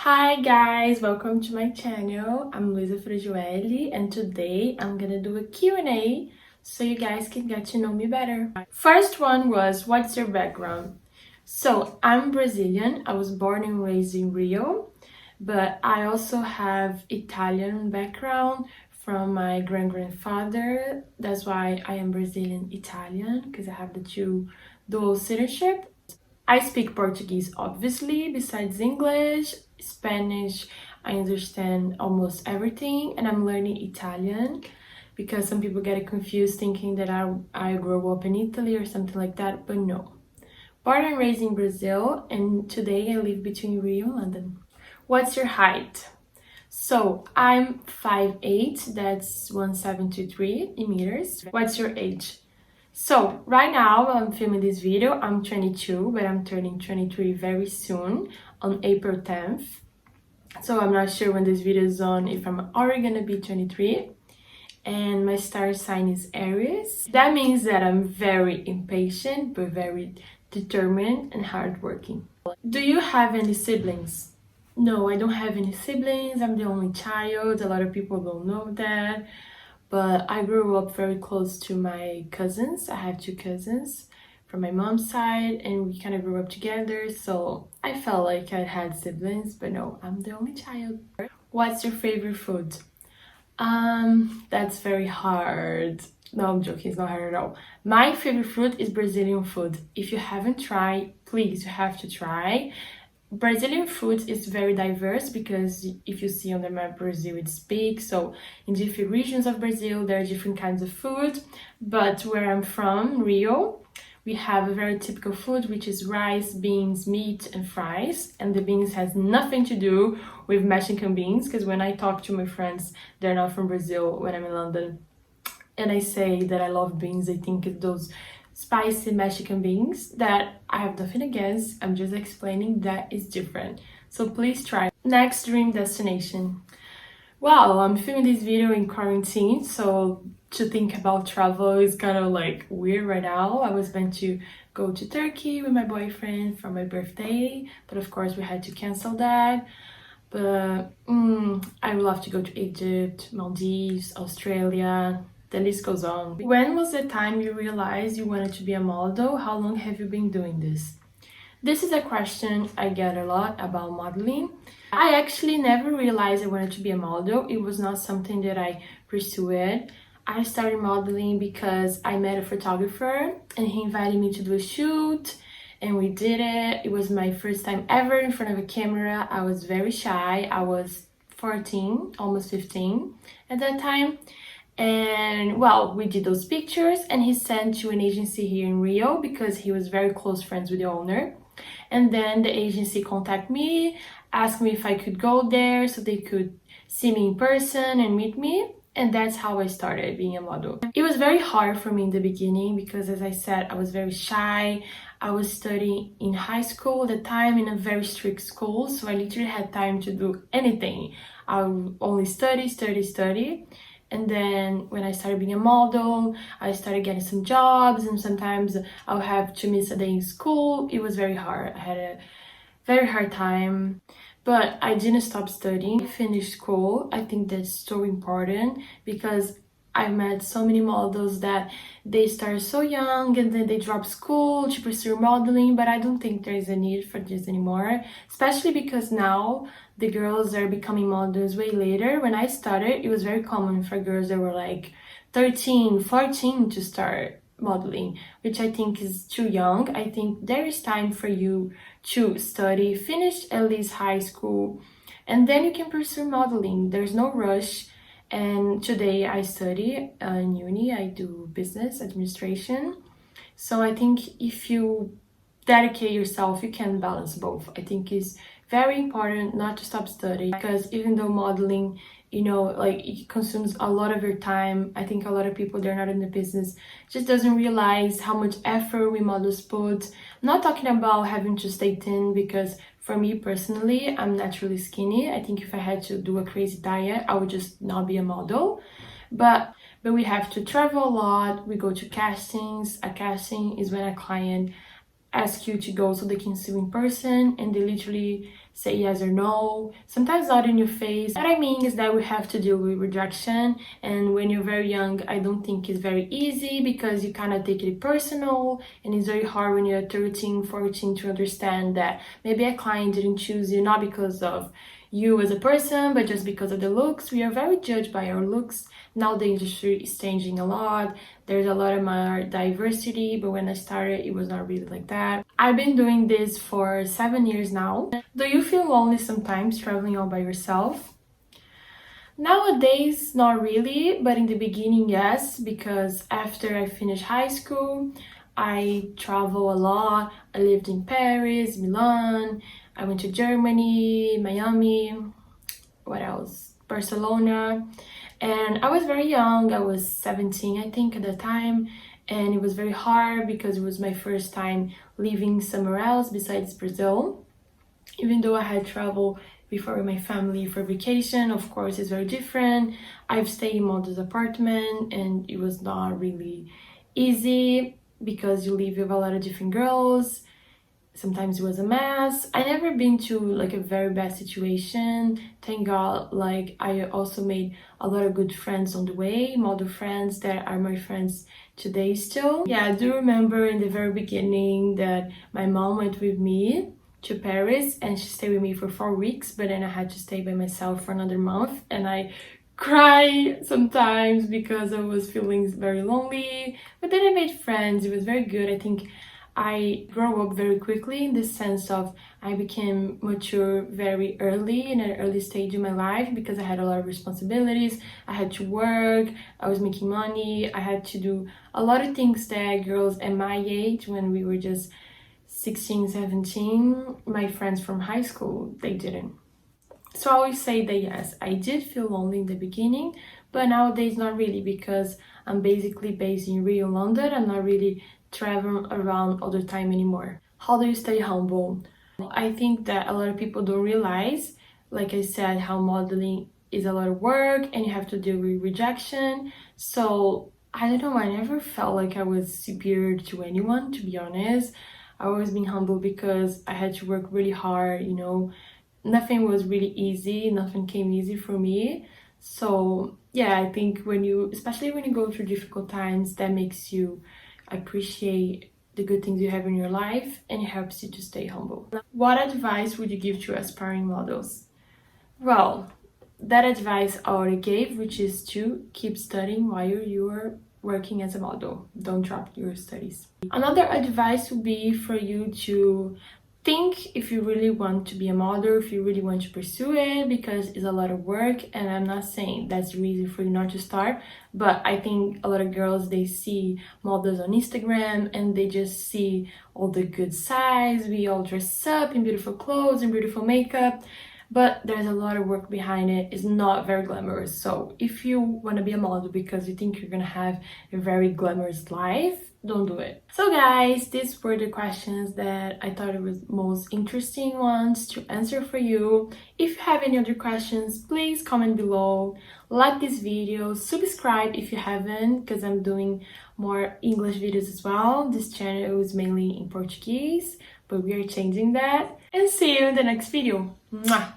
Hi guys, welcome to my channel. I'm Luiza Frujuelli and today I'm gonna do a Q&A so you guys can get to know me better. First one was, what's your background? So I'm Brazilian. I was born and raised in Rio, but I also have Italian background from my grandfather. That's why I am Brazilian Italian, because I have the two dual citizenship. I speak Portuguese, obviously, besides English, Spanish. I understand almost everything, and I'm learning Italian because some people get it confused thinking that I grew up in Italy or something like that, but no. Born and raised in Brazil, and today I live between Rio and London. What's your height? So I'm 5'8", that's 173 in meters. What's your age? So right now I'm filming this video, I'm 22, but I'm turning 23 very soon on April 10th. So I'm not sure when this video is on if I'm already gonna be 23. And my star sign is Aries. That means that I'm very impatient, but very determined and hardworking. Do you have any siblings? No, I don't have any siblings. I'm the only child. A lot of people don't know that. But I grew up very close to my cousins. I have two cousins from my mom's side, and we kind of grew up together. So I felt like I had siblings, but no, I'm the only child. What's your favorite food? That's very hard. No, I'm joking, it's not hard at all. My favorite food is Brazilian food. If you haven't tried, please, you have to try. Brazilian food is very diverse because if you see on the map, Brazil it's big. So in different regions of Brazil, there are different kinds of food. But where I'm from, Rio, we have a very typical food, which is rice, beans, meat, and fries. And the beans has nothing to do with Mexican beans, because when I talk to my friends, they're not from Brazil when I'm in London, and I say that I love beans, they think it's those spicy Mexican beans that I have nothing against. I'm just explaining that is different. So please try. Next dream destination. Well, I'm filming this video in quarantine, so to think about travel is kind of like weird right now. I was meant to go to Turkey with my boyfriend for my birthday, but of course we had to cancel that. But I would love to go to Egypt, Maldives, Australia. The list goes on. When was the time you realized you wanted to be a model? How long have you been doing this? This is a question I get a lot about modeling. I actually never realized I wanted to be a model. It was not something that I pursued. I started modeling because I met a photographer and he invited me to do a shoot, and we did it. It was my first time ever in front of a camera. I was very shy. I was 14, almost 15 at that time. And well, we did those pictures and he sent to an agency here in Rio because he was very close friends with the owner. And then the agency contacted me, asked me if I could go there so they could see me in person and meet me. And that's how I started being a model. It was very hard for me in the beginning because, as I said, I was very shy. I was studying in high school at the time in a very strict school, so I literally had time to do anything. I would only study. And then when I started being a model, I started getting some jobs, and sometimes I'll have to miss a day in school. It was very hard. I had a very hard time, but I didn't stop studying. I finished school. I think that's so important because I met so many models that they start so young and then they drop school to pursue modeling, but I don't think there is a need for this anymore, especially because now the girls are becoming models way later. When I started, it was very common for girls that were like 13, 14 to start modeling, which I think is too young. I think there is time for you to study, finish at least high school, and then you can pursue modeling. There's no rush. And today I study in uni. I do business administration. So I think if you dedicate yourself, you can balance both. I think it's very important not to stop studying, because even though modeling, like it consumes a lot of your time, I think a lot of people, they're not in the business, just doesn't realize how much effort we models put. I'm not talking about having to stay thin, because for me personally, I'm naturally skinny. I think if I had to do a crazy diet, I would just not be a model. But we have to travel a lot. We go to castings. A casting is when a client ask you to go so they can see you in person, and they literally say yes or no, sometimes not in your face. What I mean is that we have to deal with rejection, and when you're very young, I don't think it's very easy because you kind of take it personal, and it's very hard when you're 13, 14 to understand that maybe a client didn't choose you not because of you as a person, but just because of the looks. We are very judged by our looks. Now the industry is changing a lot. There's a lot of more diversity, but when I started, it was not really like that. I've been doing this for 7 years now. Do you feel lonely sometimes traveling all by yourself? Nowadays, not really, but in the beginning, yes, because after I finished high school, I travel a lot. I lived in Paris, Milan, I went to Germany, Miami, what else? Barcelona. And I was very young, I was 17, I think, at the time, and it was very hard because it was my first time living somewhere else besides Brazil. Even though I had traveled before with my family for vacation, of course, it's very different. I've stayed in Models apartment, and it was not really easy because you live with a lot of different girls. Sometimes it was a mess. I never been to like a very bad situation, thank God. Like, I also made a lot of good friends on the way, model friends that are my friends today still. Yeah, I do remember in the very beginning that my mom went with me to Paris and she stayed with me for 4 weeks, but then I had to stay by myself for another month, and I cry sometimes because I was feeling very lonely. But then I made friends. It was very good. I think I grew up very quickly in the sense of I became mature very early, in an early stage in my life, because I had a lot of responsibilities. I had to work, I was making money, I had to do a lot of things that girls at my age, when we were just 16, 17, my friends from high school, they didn't. So I always say that yes, I did feel lonely in the beginning, but nowadays not really, because I'm basically based in Rio, London. I'm not really traveling around all the time anymore. How do you stay humble? I think that a lot of people don't realize, like I said, how modeling is a lot of work and you have to deal with rejection. So I don't know, I never felt like I was superior to anyone, to be honest. I always been humble because I had to work really hard, you know. Nothing was really easy, nothing came easy for me. So yeah, I think when you, especially when you go through difficult times, that makes you appreciate the good things you have in your life, and it helps you to stay humble. What advice would you give to aspiring models? Well, that advice I already gave, which is to keep studying while you're working as a model. Don't drop your studies. Another advice would be for you to think if you really want to be a model, if you really want to pursue it, because it's a lot of work. And I'm not saying that's the reason for you not to start, but I think a lot of girls, they see models on Instagram and they just see all the good sides. We all dress up in beautiful clothes and beautiful makeup, but there's a lot of work behind it. It's not very glamorous. So if you want to be a model because you think you're gonna have a very glamorous life, don't do it. So guys, these were the questions that I thought it was most interesting ones to answer for you. If you have any other questions, please comment below, like this video, subscribe if you haven't, because I'm doing more English videos as well. This channel is mainly in Portuguese, but we are changing that. And see you in the next video. Mwah!